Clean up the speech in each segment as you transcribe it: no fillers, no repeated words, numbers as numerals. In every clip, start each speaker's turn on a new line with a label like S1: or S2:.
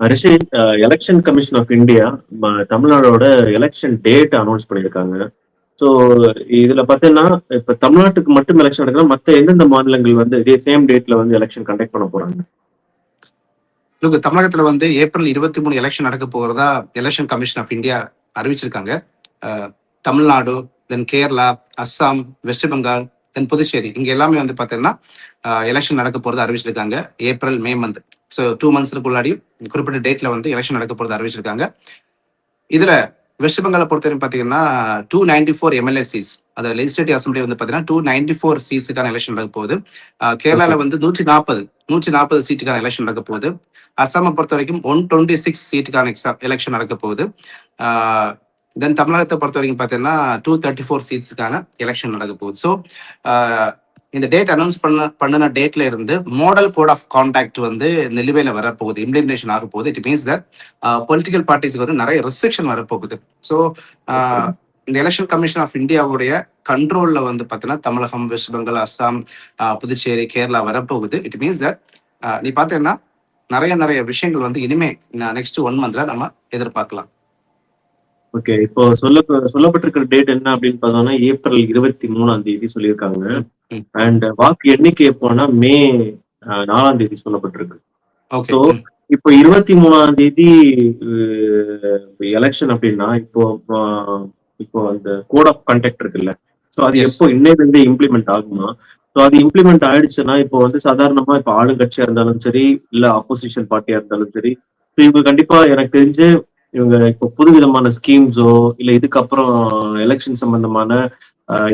S1: Rishith, election commission of India தமிழ்நாடோட election date announce பண்ணியிருக்காங்க. So இதுல பார்த்தீங்கன்னா, இப்ப தமிழ்நாட்டுக்கு மட்டும் எலெக்ஷன் நடக்குதா? மத்த எந்தெந்த மாநிலங்கள் வந்து இதே சேம் டேட்ல வந்து எலெக்ஷன் கண்டக்ட் பண்ண போறாங்க?
S2: தமிழகத்துல வந்து ஏப்ரல் 23 எலெக்ஷன் நடக்க போகிறதா எலெக்ஷன் கமிஷன் ஆஃப் இந்தியா அறிவிச்சிருக்காங்க. தமிழ்நாடு, தென் கேரளா, அஸ்ஸாம், வெஸ்ட் பெங்கால், தென் புதுச்சேரி இங்க எல்லாமே வந்து பார்த்தீங்கன்னா எலெக்ஷன் நடக்க போறது அறிவிச்சிருக்காங்க. April May month. ஸோ 2 மந்த்ஸ்க்குள்ளாடி குறிப்பிட்ட டேட்ல வந்து எலெக்ஷன் நடக்க போறது அறிவிச்சிருக்காங்க. இதுல வெஸ்ட் பெங்காலை பொறுத்தவரைக்கும் பார்த்தீங்கன்னா 294 எம்எல்ஏ சீட்ஸ், அது லெஜிஸ்லேட்டிவ் அசம்பிளி வந்து பார்த்தீங்கன்னா 294 சீட்ஸுக்கான எலெக்ஷன் நடக்க போகுது. கேரளாவில் வந்து 140 சீட்டுக்கான எலெக்ஷன் நடக்க போகுது. அஸ்ஸாமை பொறுத்த வரைக்கும் 126 சீட்டுக்கான எலெக்ஷன் நடக்க போகுது. தென் தமிழகத்தை பொறுத்த வரைக்கும் பார்த்தீங்கன்னா 234 சீட்ஸுக்கான எலெக்ஷன் நடக்க போகுது. ஸோ இந்த டேட் அனௌன்ஸ் பண்ணின டேட்ல இருந்து மாடல் கோட் ஆஃப் கான்டாக்ட் வந்து நிலுவையில வரப்போகுது, இம்ப்ளிமெண்டேஷன் ஆக போகுது. இட் மீன்ஸ் தட் பொலிட்டிக்கல் பார்ட்டிஸ்க்கு வந்து நிறைய ரெஸ்ட்ரிக்ஷன் வரப்போகுது. ஸோ இந்த எலெக்ஷன் கமிஷன் ஆஃப் இந்தியாவுடைய கண்ட்ரோல்ல வந்து பார்த்தீங்கன்னா தமிழகம், வெஸ்ட் பெங்கால், அஸ்ஸாம், புதுச்சேரி, கேரளா வரப்போகுது. இட் மீன்ஸ் தட் நீ பார்த்தீங்கன்னா நிறைய விஷயங்கள் வந்து இனிமே நெக்ஸ்ட் 1 மந்த்ல நம்ம எதிர்பார்க்கலாம்.
S1: ஓகே, இப்போ சொல்லப்பட்டிருக்கிற டேட் என்ன அப்படின்னு பார்த்தோம்னா ஏப்ரல் 23 சொல்லியிருக்காங்க. அண்ட் வாக்கு எண்ணிக்கை எப்போனா மே 4 சொல்லப்பட்டிருக்கு. ஸோ இப்போ 23 எலெக்ஷன் அப்படின்னா இப்போ அந்த கோட் ஆஃப் கண்டக்ட் இருக்குல்ல, ஸோ அது எப்போ இன்னையில இருந்து இம்ப்ளிமெண்ட் ஆகுமா? ஸோ அது இம்ப்ளிமெண்ட் ஆயிடுச்சுன்னா இப்போ வந்து சாதாரணமா இப்போ ஆளுங்கட்சியா இருந்தாலும் சரி, இல்ல ஆப்போசிஷன் பார்ட்டியா இருந்தாலும் சரி, இவங்க கண்டிப்பா எனக்கு தெரிஞ்சு இவங்க இப்போ புது விதமான ஸ்கீம்ஸோ இல்ல இதுக்கப்புறம் எலெக்ஷன் சம்பந்தமான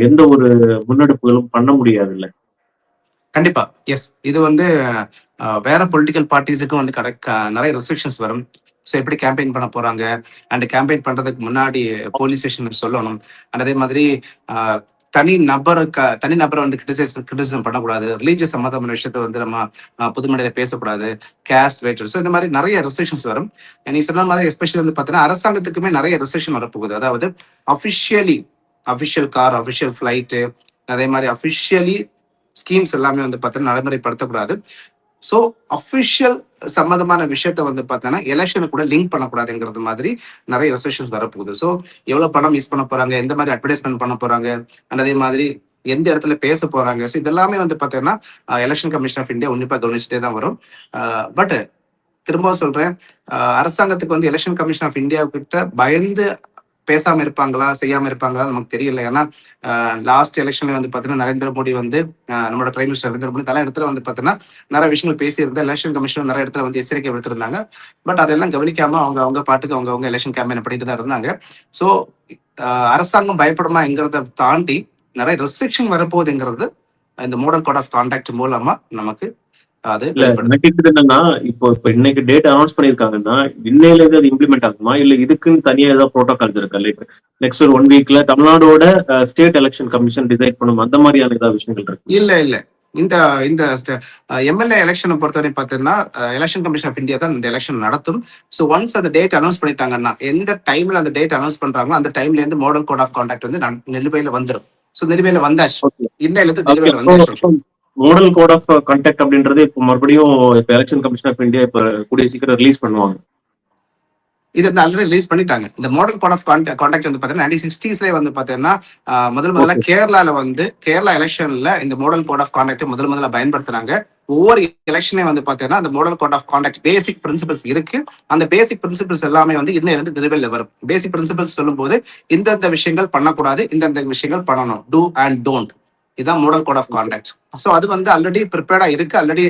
S1: எந்த ஒரு முன்னெடுப்புகளும் பண்ண முடியாது இல்ல.
S2: கண்டிப்பா எஸ். இது வந்து வேற பொலிட்டிக்கல் பார்ட்டிஸுக்கும் வந்து நிறைய ரெஸ்ட்ரிக்ஷன்ஸ் வரும். ஸோ எப்படி கேம்பெயின் பண்ண போறாங்க, அண்ட் கேம்பெயின் பண்றதுக்கு முன்னாடி போலீஸ் ஸ்டேஷன் சொல்லணும். அண்ட் அதே மாதிரி தனி நபரை வந்து கிரிட்டிசிசம் பண்ணக்கூடாது. ரிலீஜியஸ் சம்மந்தமான விஷயத்த வந்து நம்ம பொதுமடையில பேசக்கூடாது. கேஸ்ட் வெயிட்டர், ஸோ இந்த மாதிரி நிறைய ரெஸ்ட்ரிக்ஷன்ஸ் வரும். நீ சொன்ன மாதிரி எஸ்பெஷலி வந்து பார்த்தீங்கன்னா அரசாங்கத்துக்குமே நிறைய ரெஸ்ட்ரிக்ஷன் வரப்போகுது. அதாவது அஃபிஷியல் கார், அஃபிஷியல் ஃபிளைட்டு, அதே மாதிரி அஃபிஷியலி ஸ்கீம்ஸ் எல்லாமே வந்து பார்த்தீங்கன்னா நடைமுறைப்படுத்தக்கூடாது. ஸோ அஃபிஷியல் சம்மந்தமான விஷயத்த வந்து பார்த்தீங்கன்னா எலெக்ஷனை கூட லிங்க் பண்ணக்கூடாதுங்கிறது மாதிரி நிறைய ரெஸ்ட்ரிக்ஷன்ஸ் வரப்போகுது. ஸோ எவ்வளவு பணம் யூஸ் பண்ண போறாங்க, எந்த மாதிரி அட்வர்டைஸ்மெண்ட் பண்ண போறாங்க, அதே மாதிரி எந்த இடத்துல பேச போறாங்க, ஸோ இதெல்லாமே வந்து பார்த்தீங்கன்னா எலெக்ஷன் கமிஷன் ஆஃப் இந்தியா உன்னிப்பா கவனிச்சுட்டே தான் வரும். பட் திரும்ப சொல்றேன், அரசாங்கத்துக்கு வந்து எலெக்ஷன் கமிஷன் ஆஃப் இந்தியா கிட்ட பயந்து பேசாம இருப்பாங்களா, செய்யாம இருப்பாங்களா நமக்கு தெரியல. ஏன்னா லாஸ்ட் எலெக்ஷன்ல வந்து பாத்தீங்கன்னா நரேந்திர மோடி வந்து நம்மளோட பிரைம் மினிஸ்டர் நரேந்திர மோடி பல இடத்துல வந்து பாத்தீங்கன்னா நிறைய விஷயங்கள் பேசியிருந்தா எலெக்ஷன் கமிஷன் நிறைய இடத்துல வந்து எச்சரிக்கை விடுத்திருந்தாங்க. பட் அதெல்லாம் கவனிக்காம அவங்க பாட்டுக்கு அவங்க எலெக்ஷன் கேம்பெயின் பண்ணிட்டு தான் இருந்தாங்க. ஸோ அரசாங்கம் பயப்படுமாங்கிறத தாண்டி நிறைய ரெஸ்ட்ரிக்ஷன் வரப்போகுதுங்கிறது இந்த மாடல் கோட் ஆஃப் கான்டாக்ட் மூலமா நமக்கு
S1: என்னன்னா இப்போ இன்னைக்கு டேட் அனௌன்ஸ் பண்ணிருக்காங்கன்னா இன்னையில அது இம்ப்ளிமெண்ட் ஆகுமா, இல்ல இதுக்குன்னு தனியா ஏதாவது ப்ரோட்டோகால்ஸ் இருக்கா? லைக் நெக்ஸ்ட் ஒரு 1 வீக்ல தமிழ்நாடோட ஸ்டேட் எலெக்ஷன் கமிஷன் டிசைட் பண்ணும் அந்த மாதிரியான ஏதாவது விஷயங்கள் இருக்கு?
S2: இல்ல இந்த எம்எல்ஏ எலெக்ஷனை பொறுத்தவரை பார்த்தீங்கன்னா எலெக்ஷன் கமிஷன் ஆஃப் இந்தியா தான் இந்த எலெக்ஷன் நடத்தும். ஸோ ஒன்ஸ் அந்த டேட் அனௌன்ஸ் பண்ணிட்டாங்கன்னா எந்த டைம்ல அந்த டேட் அனௌன்ஸ் பண்றாங்களோ அந்த டைம்ல இருந்து மாடல் கோட் ஆஃப் கான்டாக்ட் வந்து நிலுவையில வந்துடும். ஸோ நிலுவையில வந்தாச்சு, இன்னையில நிலுவையில வந்தாச்சு.
S1: மாடல் கோட் ஆஃப் கண்டக்ட் அப்படின்றது இப்போ மறுபடியும் இப்போ எலெக்ஷன் கமிஷன் ஆஃப் இந்தியா இப்போ கூடிய சீக்கிரம் ரிலீஸ் பண்ணுவாங்க.
S2: இது வந்து ஆல்ரெடி ரிலீஸ் பண்ணிட்டாங்க. இந்த மாடல் கோட் ஆஃப் கான்டாக்ட் வந்து பாத்தீங்கன்னா 1960s வந்து பாத்தீங்கன்னா முதல்ல கேரளால வந்து கேரளா எலெக்ஷன்ல இந்த மாடல் கோட் ஆஃப் கான்டாக்ட் முதல்ல பயன்படுத்துறாங்க. ஒவ்வொரு எலெக்ஷனே வந்து பாத்தீங்கன்னா அந்த model code of conduct basic principles இருக்கு. அந்த பேசிக் பிரின்சிபல்ஸ் எல்லாமே வந்து இன்னும் இருந்து நிலுவையில் வரும். பேசிக் பிரின்சிபல்ஸ் சொல்லும் போது இந்தந்த விஷயங்கள் பண்ணக்கூடாது, இந்தந்த விஷயங்கள் பண்ணணும், டூ அண்ட் டோன்ட். இதுதான் model code of conduct. So அது வந்து ஆல்ரெடி ப்ரிப்பேர்டா இருக்கு. ஆல்ரெடி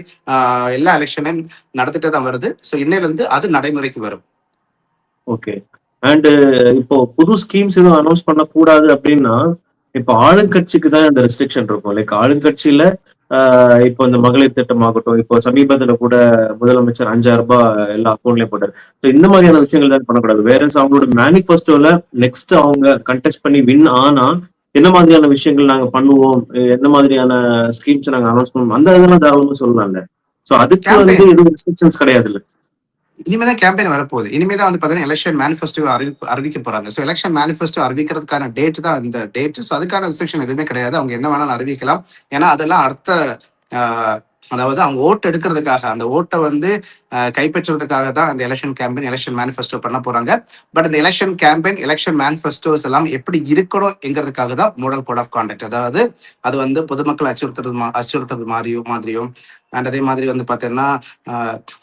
S2: எல்லா எலெக்ஷனையும் நடத்திட்டே தான் வருது. ஸோ இன்னையில இருந்து அது நடைமுறைக்கு வரும்.
S1: ஓகே. அண்ட் இப்போ புது ஸ்கீம்ஸ் எதுவும் அனௌன்ஸ் பண்ணக்கூடாது அப்படின்னா இப்போ ஆளுங்கட்சிக்கு தான் இந்த ரெஸ்ட்ரிக்ஷன் இருக்கும். லைக் ஆளுங்கட்சியில இப்போ இந்த மகளிர் திட்டம் ஆகட்டும், இப்போ சமீபத்துல கூட முதலமைச்சர் 5000 ரூபாய் எல்லா அக்கௌண்ட்லயும் போட்டாரு. ஸோ இந்த மாதிரியான விஷயங்கள் தான் பண்ணக்கூடாது. வேற அவங்களோட மேனிஃபெஸ்டோல நெக்ஸ்ட் அவங்க கண்டெஸ்ட் பண்ணி வின் ஆனா என்ன மாதிரியான விஷயங்கள் நாங்க பண்ணுவோம், எந்த மாதிரியான ஸ்கீம்ஸ் நாங்க அனௌன்ஸ் பண்ணுவோம், அந்த இதெல்லாம் தாராளமா சொல்லலாம்ல. ஸோ அதுக்கு வந்து எதுவும் ரெஸ்ட்ரிக்ஷன்ஸ் கிடையாது இல்லை.
S2: இனிமேதான் கேம்பெயின் வரப்போகுது. இனிமேதான் வந்து பாத்தீங்கன்னா எலெக்ஷன் மேனிஃபெஸ்டோ அறிவிக்க போறாங்க. ஸோ எலெக்ஷன் மேனிஃபெஸ்டோ அறிவிக்கிறதுக்கான டேட் தான் இந்த டேட். ஸோ அதுக்கான ரெஸ்ட்ரிக்ஷன் எதுவுமே கிடையாது. அவங்க என்ன வேணாலும் அறிவிக்கலாம். ஏன்னா அதெல்லாம் அடுத்த அதாவது அவங்க ஓட்டு எடுக்கிறதுக்காக, அந்த ஓட்டை வந்து கைப்பற்றுறதுக்காக தான் அந்த எலெக்ஷன் கேம்பெயின், எலெக்ஷன் மேனிஃபெஸ்டோ பண்ண போறாங்க. பட் இந்த எலெக்ஷன் கேம்பெயின், எலெக்ஷன் மேனிஃபெஸ்டோஸ் எல்லாம் எப்படி இருக்கணும்ங்கிறதுக்காக தான் மாடல் கோட் ஆஃப் கான்டக்ட். அதாவது அது வந்து பொதுமக்களை அச்சுறுத்துறது மாதிரியும் அண்ட் அதே மாதிரி வந்து பார்த்தீங்கன்னா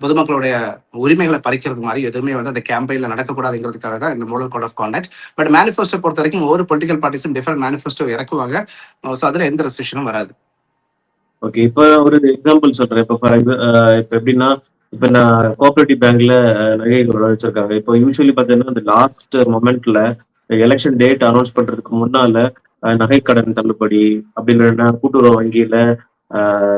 S2: பொதுமக்களுடைய உரிமைகளை பறிக்கிறது மாதிரி எதுவுமே வந்து அந்த கேம்பெயின்ல நடக்கக்கூடாதுங்கிறதுக்காக தான் இந்த model code of conduct. But manifesto பொறுத்த வரைக்கும் ஒவ்வொரு பொலிட்டிக்கல் பார்ட்டிஸும் டிஃபரெண்ட் மேனிஃபெஸ்டோ இறக்குவாங்க. ஸோ அதில் எந்த ரெஸ்ட்ரிக்ஷனும் வராது.
S1: ஓகே. இப்ப ஒரு எக்ஸாம்பிள் சொல்றேன். இப்ப எப்படின்னா, இப்ப நான் கோஆபரேட்டிவ் பேங்க்ல நகைகள் வச்சிருக்காங்க. இப்போ யூசுவலி பாத்தீங்கன்னா இந்த லாஸ்ட் மொமெண்ட்ல எலெக்ஷன் டேட் அனௌன்ஸ் பண்றதுக்கு முன்னால நகை கடன் தள்ளுபடி அப்படி இல்லைன்னா கூட்டுறவு வங்கியில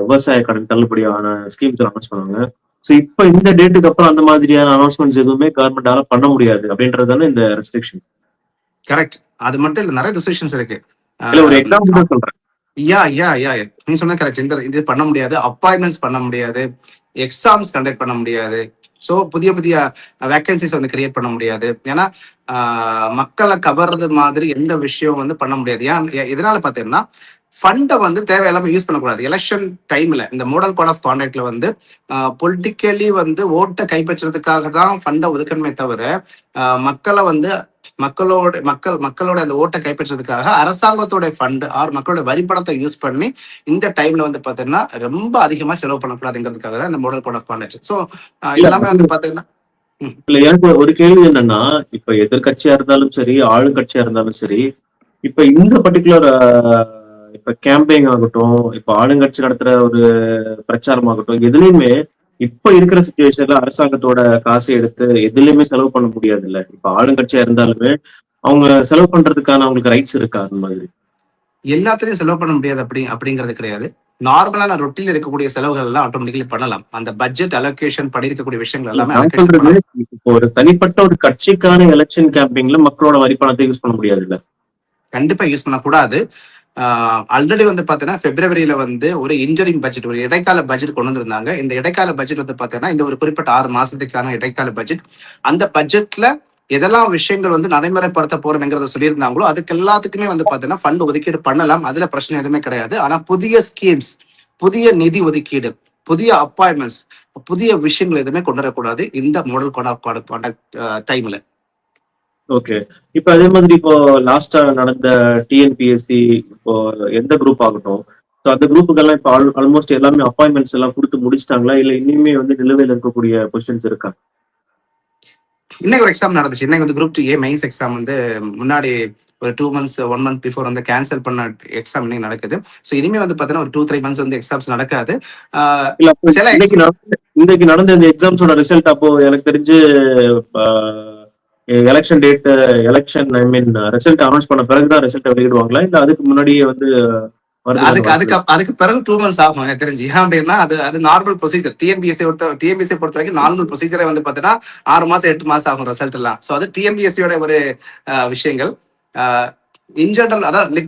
S1: விவசாய கடன் தள்ளுபடியான ஸ்கீம்ஸ் அனௌன்ஸ் பண்ணுவாங்க. ஸோ இப்ப இந்த டேட்டுக்கு அப்புறம் அந்த மாதிரியான அனௌன்ஸ்மெண்ட்ஸ் எதுவுமே கவர்மெண்டால பண்ண முடியாது அப்படின்றதான இந்த ரெஸ்ட்ரிக்ஷன்.
S2: கரெக்ட். அது மட்டும் இல்ல, நிறைய ரெஸ்ட்ரிக்ஷன்ஸ் இருக்கு.
S1: இல்ல ஒரு எக்ஸாம்பிள் தான் சொல்றேன்.
S2: நீ சொன்ன கரெக்ட். இந்த இது பண்ண முடியாது, அப்பாயின்மெண்ட்ஸ் பண்ண முடியாது, எக்ஸாம்ஸ் கண்டக்ட் பண்ண முடியாது. ஸோ புதிய புதிய வேகன்சிஸ் வந்து கிரியேட் பண்ண முடியாது. ஏன்னா மக்களை கவர்றது மாதிரி எந்த விஷயம் வந்து பண்ண முடியாது. இதனால பாத்தீங்கன்னா ஃபண்டை வந்து தேவையில்லாம யூஸ் பண்ணக்கூடாது. எலெக்ஷன் டைம்ல இந்த மாடல் கோட் ஆஃப் கான்டக்ட்ல வந்து பொலிட்டிக்கலி வந்து ஓட்டை கைப்பற்றுறதுக்காக தான் ஃபண்டை ஒதுக்கணுமே தவிர மக்களை வந்து மக்களோட அந்த ஓட்டை கைப்பற்றுறதுக்காக அரசாங்கத்தோட ஃபண்ட் ஆர் மக்களோட வரிப்பணத்தை யூஸ் பண்ணி இந்த டைம்ல வந்து பாத்தீங்கன்னா ரொம்ப அதிகமா செலவு பண்ணக்கூடாதுங்கிறதுக்காக தான் இந்த model code of conduct. So இதெல்லாமே வந்து பாத்தீங்கன்னா
S1: இல்ல எனக்கு ஒரு கேள்வி என்னன்னா, இப்ப எதிர்கட்சியா இருந்தாலும் சரி, ஆளுங்கட்சியா இருந்தாலும் சரி, இப்ப இந்த பர்டிகுலர் இப்ப கேம்பெயின் ஆகட்டும், இப்ப ஆளுங்கட்சி நடத்துற ஒரு பிரச்சாரம் ஆகட்டும், எதுலயுமே இப்ப இருக்கிற சுச்சுவேஷன்ல அரசாங்கத்தோட காசை எடுத்து எதுலயுமே செலவு பண்ண முடியாது இல்ல. இப்ப ஆளுங்கட்சியா இருந்தாலுமே அவங்க செலவு பண்றதுக்கான அவங்களுக்கு ரைட்ஸ் இருக்கா அந்த மாதிரி?
S2: எல்லாத்துலயும் செலவு பண்ண முடியாது அப்படிங்கிறது கிடையாது. நார்மலான ரொட்டில இருக்கக்கூடிய செலவுகள் எல்லாம் ஆட்டோமேட்டிக்கலி பண்ணலாம். அந்த பட்ஜெட் அலோகேஷன் படி இருக்கக்கூடிய விஷயங்கள் எல்லாமே
S1: இப்போ ஒரு தனிப்பட்ட ஒரு கட்சிக்கான எலெக்ஷன் கேம்பெயின்ல மக்களோட வரி பணத்தை யூஸ் பண்ண முடியாது இல்ல.
S2: கண்டிப்பா யூஸ் பண்ணக்கூடாது. ஆல்ரெடி வந்து பாத்தீங்கன்னா பிப்ரவரியில வந்து ஒரு இன்டரிம் பட்ஜெட், ஒரு இடைக்கால பட்ஜெட் கொண்டு வந்திருந்தாங்க. இந்த இடைக்கால பட்ஜெட் வந்து பாத்தீங்கன்னா இந்த ஒரு குறிப்பிட்ட 6 மாசத்துக்கான இடைக்கால பட்ஜெட். அந்த பட்ஜெட்ல எதெல்லாம் விஷயங்கள் வந்து நடைமுறைப்படுத்த போறோம்ங்கிறத சொல்லியிருந்தாங்களோ அதுக்கு எல்லாத்துக்குமே வந்து பாத்தீங்கன்னா ஃபண்ட் ஒதுக்கீடு பண்ணலாம். அதுல பிரச்சனை எதுவுமே கிடையாது. ஆனா புதிய ஸ்கீம்ஸ், புதிய நிதி ஒதுக்கீடு, புதிய அப்பாயின்மெண்ட்ஸ், புதிய விஷயங்கள் எதுவுமே கொண்டு வரக்கூடாது இந்த மாடல் கோட் ஆஃப் கான்டக்ட் டைம்ல.
S1: ஓகே. இப்ப அதே மாதிரி இப்போ லாஸ்டா நடந்த டிஎன்பிஎஸ்சி இப்போ எந்த குரூப் ஆகட்டும், ஸோ அந்த குரூப்புக்கெல்லாம் இப்போ ஆல்மோஸ்ட் எல்லாமே அப்பாயின்மெண்ட்ஸ் எல்லாம் கொடுத்து முடிச்சிட்டாங்களா, இல்ல இனிமே வந்து நிலுவையில் இருக்கக்கூடிய கொஸ்டின்ஸ் இருக்கா?
S2: இன்னைக்கு ஒரு எக்ஸாம் நடந்துச்சு. இன்னைக்கு வந்து குரூப் 2A மெயின்ஸ் எக்ஸாம் வந்து முன்னாடி ஒரு 2 months 1 month பிஃபோர் வந்து கேன்சல் பண்ண எக்ஸாம் இன்னைக்கு நடக்குது. ஸோ இனிமே வந்து பாத்தீங்கன்னா ஒரு 2-3 months வந்து எக்ஸாம்ஸ் நடக்காது.
S1: இன்னைக்கு நடந்த இந்த எக்ஸாம்ஸோட ரிசல்ட் அப்போ எனக்கு தெரிஞ்சு எலெக்ஷன் டேட் ஐ மீன் ரிசல்ட் அனௌன்ஸ் பண்ண பிறகுதான் ரிசல்ட் வெளியிடுவாங்களா, இல்ல அதுக்கு முன்னாடியே வந்து
S2: அதுக்கு பிறகு 2 months ஆகும் எனக்கு தெரிஞ்சு. ஏன் அப்படின்னா அது நார்மல் ப்ரொசீஜர். டிஎன்பிஎஸ்சி பொறுத்த வரைக்கும் நார்மல் ப்ரொசீஜரை வந்து பாத்தீங்கன்னா 6 மாசம் 8 மாசம் ஆகும் ரிசல்ட் எல்லாம். ஸோ அது டிஎன்பிஎஸ்சியோட ஒரு விஷயங்கள். இன் ஜெனரல் அதாவது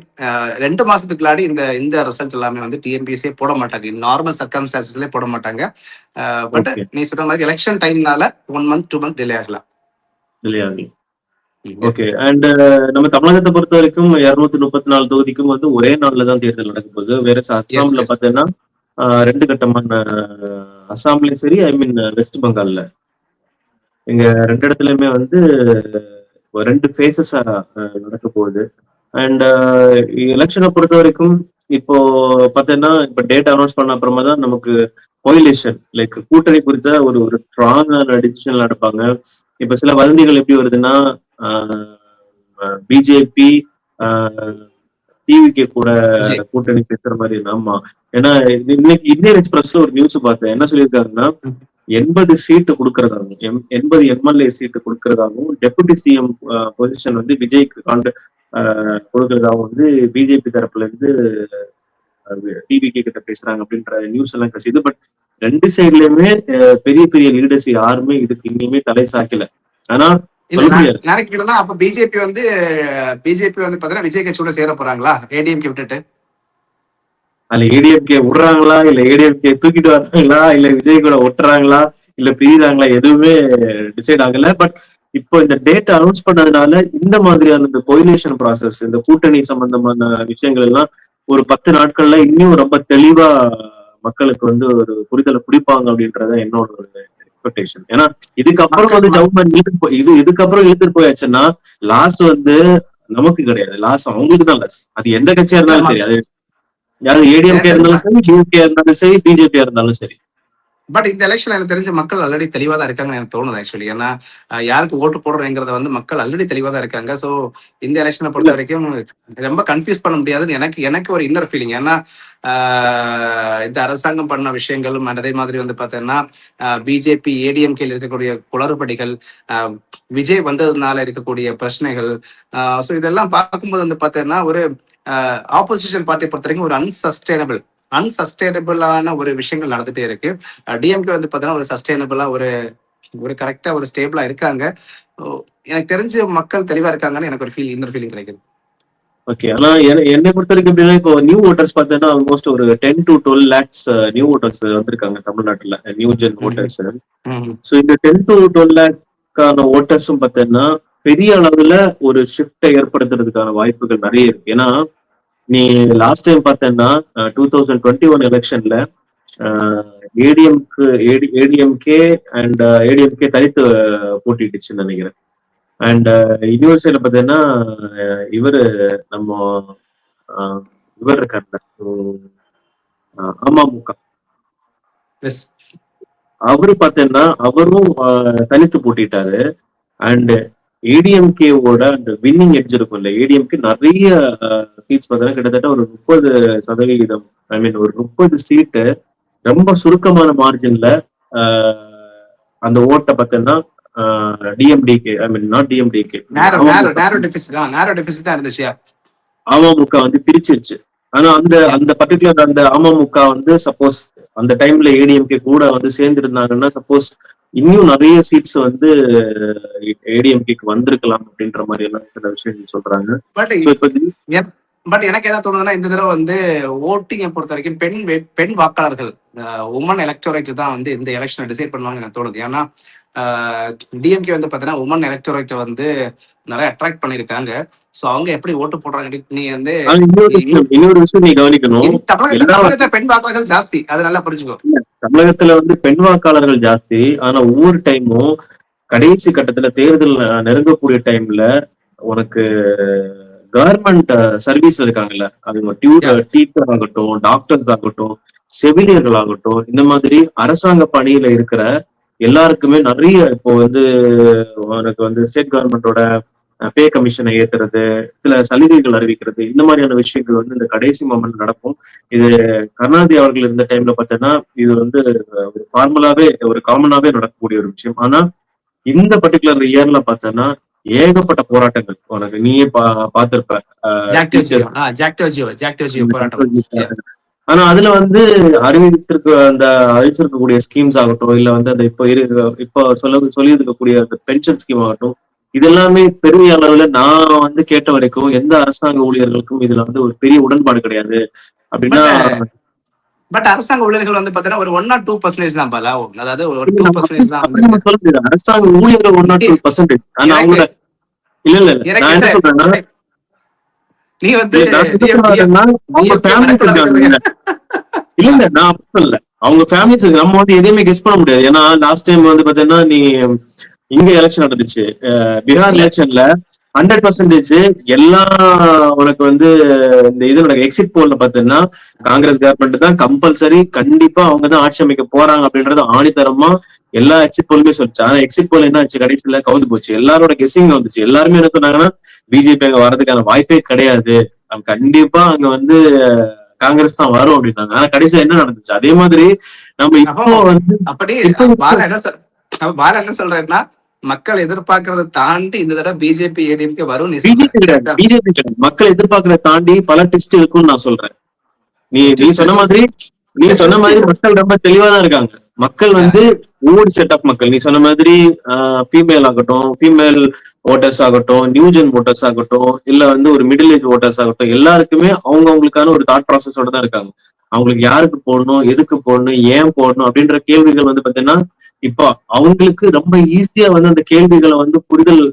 S2: 2 மாசத்துக்குள்ளாடி இந்த ரிசல்ட் எல்லாமே வந்து டிஎன்பிஎஸ்சியே போட மாட்டாங்க. நார்மல் சர்க்கம்ஸ்டான்சஸ்லேயே போட மாட்டாங்க. பட் நீ சொன்ன மாதிரி எலெக்ஷன் டைம்னால 1 month 2 month டிலே ஆகலாம்.
S1: ஓகே. அண்ட் நம்ம தமிழகத்தை பொறுத்த வரைக்கும் 234 தொகுதிக்கும் வந்து ஒரே நாள்ல தான் தேர்தல் நடக்க போகுது. வேற அசாம்ல பாத்தீங்கன்னா 2 கட்டமான அசாம்லயும் சரி, ஐ மீன் வெஸ்ட் பெங்கால்ல இங்க 2 இடத்துலயுமே வந்து 2 ஃபேஸஸா நடக்க போகுது. அண்ட் எலெக்ஷனை பொறுத்த வரைக்கும் இப்போ பாத்தீங்கன்னா இப்ப டேட் அனௌன்ஸ் பண்ண அப்புறமா தான் நமக்கு கோயிலேஷன் லைக் கூட்டணி குறித்த ஒரு ஸ்ட்ராங்கான டிசிஷன் நடப்பாங்க. இப்ப சில வதந்திகள் எப்படி வருதுன்னா பிஜேபி டிவிகே கூட கூட்டணி பேசுற மாதிரி. ஆமா, ஏன்னா இன்னைக்கு இந்தியன் எக்ஸ்பிரஸ்ல ஒரு நியூஸ் பார்த்தேன். என்ன சொல்லியிருக்காங்கன்னா 80 சீட்டு கொடுக்கறதாகவும் 80 எம்எல்ஏ சீட்டு கொடுக்கறதாகவும் டெபுட்டி சிஎம் பொசிஷன் வந்து விஜய்க்கு கொடுக்கறதாகவும் வந்து பிஜேபி தரப்புல இருந்து டிவிகே கிட்ட பேசுறாங்க அப்படின்ற நியூஸ் எல்லாம் கசிது. பட் 2 சைட்லயுமே பெரிய பெரிய லீடர்ஸ் யாருமே இதுக்கு இன்னுமே தலை சாக்கல. ஆனா
S2: அப்ப பிஜேபி வந்து பாத்தீங்கன்னா விஜய் கட்சியோட சேர போறாங்களா ஏடிஎம்கே விட்டுட்டு?
S1: அதுல ஏடிஎம்கே விடுறாங்களா, இல்ல ஏடிஎம்கே தூக்கிட்டு வர்றாங்களா, இல்ல விஜய் கூட ஒட்டுறாங்களா, இல்ல பிரியுறாங்களா, எதுவுமே டிசைட் ஆகல. பட் இப்போ இந்த டேட் அனௌன்ஸ் பண்ணதுனால இந்த மாதிரியான இந்த கோயிலேஷன் ப்ராசஸ், இந்த கூட்டணி சம்பந்தமான விஷயங்கள் எல்லாம் ஒரு 10 நாட்கள்ல இன்னும் ரொம்ப தெளிவா மக்களுக்கு வந்து ஒரு புரிதலை பிடிப்பாங்க அப்படின்றத என்னோட ஒரு எக்ஸ்பெக்டேஷன். ஏன்னா இதுக்கப்புறம்
S2: மக்கள்
S1: வந்து ஜவுமன் இதுக்கப்புறம் இழுத்துட்டு போயாச்சுன்னா லாஸ் வந்து நமக்கு கிடையாது, லாஸ் அவங்களுக்கு தான் லாஸ். அது எந்த கட்சியா
S2: இல்ல
S1: இருந்தாலும் சரி, அது யாரு ஏடிஎம்கே
S2: சரி.
S1: இருந்தாலும் சரி, டிஎம்கே இருந்தாலும் சரி, பிஜேபியா இருந்தாலும் சரி.
S2: பட் இந்த எலெக்ஷன் எனக்கு தெரிஞ்ச மக்கள் ஆல்ரெடி தெளிவா தான் இருக்காங்கன்னு எனக்கு தோணுது ஆக்சுவலி. ஏன்னா யாருக்கு ஓட்டு போடுறேங்கிறத வந்து மக்கள் ஆல்ரெடி தெளிவா தான் இருக்காங்க. ஸோ இந்த எலெக்ஷனை
S1: இல்ல
S2: பொறுத்த வரைக்கும் ரொம்ப கன்ஃபியூஸ் பண்ண முடியாதுன்னு எனக்கு ஒரு இன்னர் ஃபீலிங். ஏன்னா இந்த அரசாங்கம் பண்ண விஷயங்களும் அதே மாதிரி வந்து பார்த்தீங்கன்னா பிஜேபி ஏடிஎம்கேல இருக்கக்கூடிய குளறுபடிகள், விஜய் வந்ததுனால இருக்கக்கூடிய பிரச்சனைகள், ஸோ இதெல்லாம் பார்க்கும்போது வந்து பார்த்தீங்கன்னா ஒரு ஆப்போசிஷன் பார்ட்டியை பொறுத்த வரைக்கும் ஒரு அன்சஸ்டைனபிளான ஒரு விஷயங்கள் நடந்துட்டே இருக்கு. டிஎம்கே வந்து பார்த்தீங்கன்னா ஒரு சஸ்டைனபிளா ஒரு ஒரு கரெக்டா ஒரு ஸ்டேபிளா இருக்காங்க. எனக்கு தெரிஞ்சு மக்கள் தெளிவா இருக்காங்கன்னு எனக்கு ஒரு இன்னர் ஃபீலிங் கிடைக்குது.
S1: ஓகே. ஆனா என்னை பொறுத்த வரைக்கும் எப்படின்னா, இப்போ நியூ ஓட்டர்ஸ் பார்த்தீங்கன்னா ஆல்மோஸ்ட் ஒரு 10 to 12 lakhs நியூ ஓட்டர்ஸ் வந்திருக்காங்க தமிழ்நாட்டுல, நியூ ஜென் ஓட்டர்ஸ். ஸோ இந்த 10 to 12 லேக்கான ஓட்டர்ஸும் பார்த்தீங்கன்னா பெரிய அளவுல ஒரு ஷிஃப்டை ஏற்படுத்துறதுக்கான வாய்ப்புகள் நிறைய இருக்கு. ஏன்னா நீ லாஸ்ட் டைம் பார்த்தேன்னா 2021 எலெக்ஷன்ல ஏடிஎம்கே அண்ட் ஏடிஎம்கே தனித்து போட்டிட்டுச்சுன்னு நினைக்கிறேன். அண்ட் இன்னொரு சைட்ல பார்த்தீங்கன்னா இவரு நம்ம இவர் இருக்காருல்ல, அமமுக,
S2: எஸ்.
S1: அவரு பார்த்தீங்கன்னா அவரும் தனித்து போட்டிட்டாரு. அண்ட் ஏடிஎம்கேவோட அந்த வின்னிங் எட்ஜ் இருக்கும்ல, ஏடிஎம்கே நிறைய சீட்ஸ் பார்த்தீங்கன்னா கிட்டத்தட்ட ஒரு 30%, ஐ மீன் ஒரு 30 சீட்டு ரொம்ப சுருக்கமான மார்ஜின்ல அந்த ஓட்டை பார்த்தீங்கன்னா DMDK, I mean not DMDK, AMMK வந்து பிரிச்சிருச்சு. ஆனா அந்த அந்த பர்டிகுலர் அந்த அமமுக வந்து சப்போஸ் அந்த டைம்ல ஏடிஎம்கே கூட வந்து சேர்ந்து இருந்தாங்கன்னா சப்போஸ் இன்னும் நிறைய சீட்ஸ் வந்து ஏடிஎம்கேக்கு வந்திருக்கலாம் அப்படின்ற மாதிரி எல்லாம் சில விஷயங்கள் சொல்றாங்க.
S2: பட் எனக்கு என்ன தோணுதுன்னா இந்த தடவை வந்து ஓட்டிங்கை பொறுத்த வரைக்கும் பெண் வாக்காளர்கள், உமன் எலக்டோரேட் தான் வந்து இந்த எலெக்ஷனை டிசைட் பண்ணுவாங்கன்னு எனக்கு தோணுது. ஏன்னா டிஎம்கே வந்து பாத்தீங்கன்னா உமன் எலக்டோரேட் வந்து நிறைய அட்ராக்ட் பண்ணிருக்காங்க. சோ அவங்க எப்படி ஓட்டு போடுறாங்க நீ வந்து
S1: இன்னொரு விஷயம் நீ கவனிக்கணும்,
S2: தமிழகத்துல பெண் வாக்காளர்கள் ஜாஸ்தி, அது நல்லா புரிஞ்சுக்கோ.
S1: தமிழகத்துல வந்து பெண் வாக்காளர்கள் ஜாஸ்தி. ஆனா ஒவ்வொரு டைமும் கடைசி கட்டத்துல தேர்தல் நெருங்கக்கூடிய டைம்ல உனக்கு கவர்மெண்ட் சர்வீஸ் இருக்காங்கல்ல, அது டீச்சர் ஆகட்டும், டாக்டர்ஸ் ஆகட்டும், செவிலியர்கள் ஆகட்டும், இந்த மாதிரி அரசாங்க பணியில இருக்கிற எல்லாருக்குமே நிறைய இப்போ வந்து உனக்கு வந்து ஸ்டேட் கவர்மெண்டோட பே கமிஷனை ஏத்துறது, சில சலுகைகள் அறிவிக்கிறது, இந்த மாதிரியான விஷயங்கள் வந்து இந்த கடைசி மொமெண்ட் நடக்கும். இது கருணாநிதி அவர்கள் இருந்த டைம்ல பார்த்தோன்னா இது வந்து ஒரு ஃபார்மலாவே ஒரு காமனாவே நடக்கக்கூடிய ஒரு விஷயம். ஆனா இந்த பர்டிகுலர் இயர்ல பார்த்தோன்னா ஏகப்பட்ட போராட்டங்கள் உனக்கு நீயே பார்த்திருப்ப. ஆனா அதுல வந்து அறிவிச்சிருக்கக்கூடிய ஸ்கீம்ஸ் ஆகட்டும், இல்ல வந்து அந்த இப்போ சொல்லி இருக்கக்கூடிய அந்த பென்ஷன் ஸ்கீம் ஆகட்டும், இது எல்லாமே பெரிய அளவுல நான் வந்து கேட்ட வரைக்கும் எந்த அரசாங்க ஊழியர்களுக்கும் இதுல வந்து ஒரு பெரிய உடன்பாடு கிடையாது அப்படின்னா.
S2: பட் அரசாங்க ஊழியர்கள் வந்து பாத்தீங்கன்னா ஒரு 1 or 2% தான் பாலா, அதாவது ஒரு 2% தான்
S1: சொல்ல முடியாது. அரசாங்க ஊழியர்கள் 1 or 2%. ஆனா அவங்களோட இல்ல நான் என்ன சொல்றேன்னா,
S2: நீ வந்து
S1: இல்ல நான் அப்ப இல்ல, அவங்க ஃபேமிலிஸ் நம்ம வந்து எதையுமே கெஸ் பண்ண முடியாது. ஏன்னா லாஸ்ட் டைம் வந்து பாத்தீங்கன்னா நீ இங்க எலெக்ஷன் நடந்துச்சு, பீகார் எலெக்ஷன்ல 100% எல்லா உனக்கு வந்து இந்த இது எக்ஸிட் போல்ல பாத்தீங்கன்னா காங்கிரஸ் கவர்மெண்ட் தான் கம்பல்சரி, கண்டிப்பா அவங்க தான் ஆட்சி அமைக்க போறாங்க அப்படின்றது ஆணித்தரமா எல்லா எக்ஸிட் போலுமே சொல்லிச்சு. ஆனா எக்ஸிட் போல் என்ன ஆச்சு, கடைசியில கவுந்து போச்சு. எல்லாரோட கெஸிங் வந்துச்சு. எல்லாருமே என்ன சொன்னாங்கன்னா பிஜேபி அங்க வர்றதுக்கான வாய்ப்பே கிடையாது, கண்டிப்பா அங்க வந்து காங்கிரஸ் தான் வரும் அப்படின்னாங்க. ஆனா கடைசியா என்ன நடந்துச்சு, அதே மாதிரி நம்ம இப்போ வந்து
S2: அப்படியே பால என்ன சொல்றேன்னா மக்கள் எதிர்பார்க்கறத தாண்டி இந்த தடவை பிஜேபி ஏடிஎம்கே வரும்.
S1: பிஜேபி மக்கள் எதிர்பார்க்கறத தாண்டி பல டெஸ்ட் இருக்கும்னு நான் சொல்றேன். நீ சொன்ன மாதிரி மக்கள் ரொம்ப தெளிவாதான் இருக்காங்க. மக்கள் வந்து ஒவ்வொரு செட் ஆஃப் மக்கள், நீ சொன்ன மாதிரி ஃபீமேல் ஆகட்டும், ஃபீமேல் ஓட்டர்ஸ் ஆகட்டும், நியூஜென் ஓட்டர்ஸ் ஆகட்டும், இல்ல வந்து ஒரு மிடில் ஏஜ் ஓட்டர்ஸ் ஆகட்டும், எல்லாருக்குமே அவங்களுக்கான ஒரு தாட் ப்ராசஸோட தான் இருக்காங்க. அவங்களுக்கு யாருக்கு போடணும், எதுக்கு போடணும், ஏன் போடணும் அப்படின்ற கேள்விகள் வந்து பாத்தீங்கன்னா இப்போ அவங்களுக்கு ரொம்ப ஈஸியா வந்து அந்த கேள்விகளை வந்து புரிதல்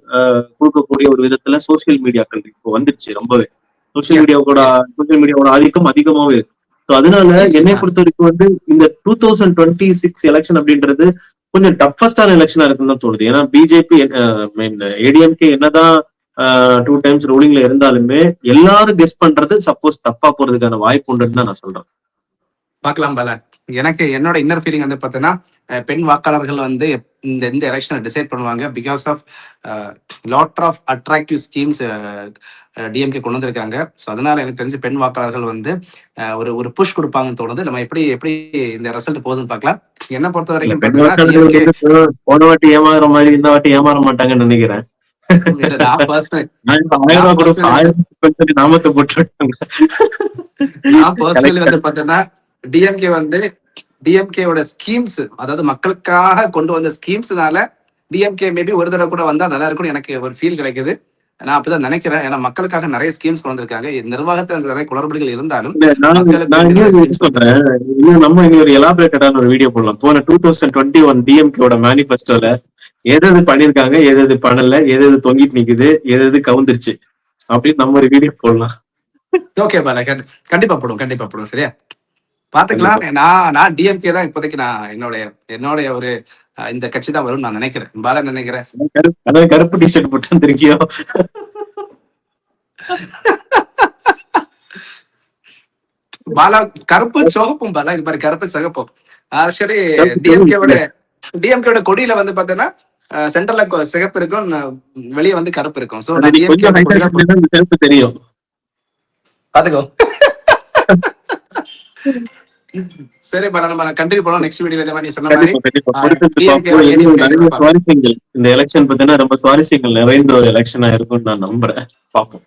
S1: கொடுக்கக்கூடிய ஒரு விதத்துல சோசியல் மீடியாக்கள் இப்போ வந்துருச்சு. ரொம்பவே சோசியல் மீடியாவோட ஆதிக்கம் அதிகமாவே இருக்கு. ஸோ அதனால
S2: Easy.
S1: என்னை பொறுத்த வரைக்கும் வந்து இந்த 2026 எலெக்ஷன் அப்படின்றது கொஞ்சம் டஃபஸ்டான எலெக்ஷனா இருக்குன்னு தான் தோணுது. ஏன்னா பிஜேபி ஏடிஎம்கே என்னதான் 2 டைம்ஸ் ரூலிங்ல இருந்தாலுமே எல்லாரும் கெஸ் பண்றது சப்போஸ் தப்பா போறதுக்கான வாய்ப்பு உண்டுன்னு தான் நான் சொல்றேன்.
S2: பார்க்கலாம் பால. எனக்கு என்னோட இன்னர் ஃபீலிங் வந்து பார்த்தீங்கன்னா, பெண் வாக்காளர்கள் வந்து இந்த எலெக்ஷனை டிசைட் பண்ணுவாங்க. Because of lot of attractive schemes DMK கொண்டு வந்திருக்காங்க. ஸோ அதனால எனக்கு தெரிஞ்சு பெண் வாக்காளர்கள் வந்து ஒரு புஷ் கொடுப்பாங்கன்னு தோணுது. நம்ம எப்படி இந்த ரிசல்ட் போகுதுன்னு பார்க்கலாம். என்ன பொறுத்த
S1: இல்ல
S2: வரைக்கும்
S1: பெண்
S2: பார்த்தீங்கன்னா
S1: வாக்காளர்கள்
S2: டிஎம்கே
S1: வந்து போன வாட்டி ஏமாறுற மாதிரி இந்த வாட்டி ஏமாற மாட்டாங்கன்னு நினைக்கிறேன்.
S2: நான் பர்சனல்
S1: நான் இப்ப 1000 ரூபாய் கொடுப்பேன்,
S2: பர்சனலி
S1: 1000 ரூபாய் சொல்லி நாமத்தை போட்டுருக்காங்க.
S2: வந்து பார்த்தீங்கன்னா டிஎம்கேவோட ஸ்கீம்ஸ், அதாவது மக்களுக்காக கொண்டு வந்த ஸ்கீம்ஸ்னால டிஎம்கே மேபி ஒரு தடவை கூட வந்தா நல்லா இருக்கும்னு எனக்கு ஒரு ஃபீல் கிடைக்குது. நான் அப்படிதான் நினைக்கிறேன். ஏன்னா மக்களுக்காக நிறைய ஸ்கீம்ஸ் கொண்டு வந்திருக்காங்க. நிர்வாகத்தில் நிறைய குளறுபடிகள் இருந்தாலும்
S1: இல்ல, நான்
S2: மக்களுக்கு
S1: நான்
S2: நிறைய
S1: இன்னும்
S2: ஸ்கீம்ஸ்
S1: சொல்றேன். இன்னும் நம்ம இனி ஒரு எலாபரேட்டடான ஒரு வீடியோ போடலாம். போன 2021 டிஎம்கேவோட மேனிபெஸ்டோல எது பண்ணிருக்காங்க, எது பண்ணல, எது தொங்கிட்டு நிக்குது, எது கவுந்துருச்சு அப்படின்னு நம்ம ஒரு வீடியோ போடலாம்.
S2: ஓகே பால, கண்டிப்பா போடும் சரியா, பாத்துக்கலாம். நான் டிஎம்கே தான் இப்போதைக்கு நான் என்னோட ஒரு இந்த கட்சி தான் வரும்னு நான் நினைக்கிறேன். பால நினைக்கிறேன்
S1: அதாவது கருப்பு டிஷர்ட் போட்டு வந்திருக்கியோ.
S2: பாலா கருப்பு சிவப்பும் பாலா இது மாதிரி கருப்பு சிகப்பும் ஆக்சுவலி
S1: சிவப்பு
S2: டிஎம்கேவோட கொடியில வந்து பாத்தீங்கன்னா சென்டர்ல சிகப்பு இருக்கும், வெளியே வந்து கருப்பு இருக்கும். சோ
S1: அது நீ கொஞ்சம் height ஆ இருந்தா இந்த சிவப்பு தெரியும்.
S2: பாத்துக்கோ. சரி பாலா, நம்ம கண்டினியூ பண்ணலாம் நெக்ஸ்ட் வீடியோல. இதே மாதிரி நீ சொன்ன மாதிரி
S1: கண்டிப்பா பொறுத்திருந்து பார்ப்போம். இன்னும் நிறைய சுவாரஸ்யங்கள், இந்த எலெக்ஷன் பார்த்தீங்கன்னா ரொம்ப சுவாரஸ்யங்கள் நிறைந்த ஒரு எலெக்ஷனா இருக்கும்னு நான் நம்புறேன். பார்ப்போம்.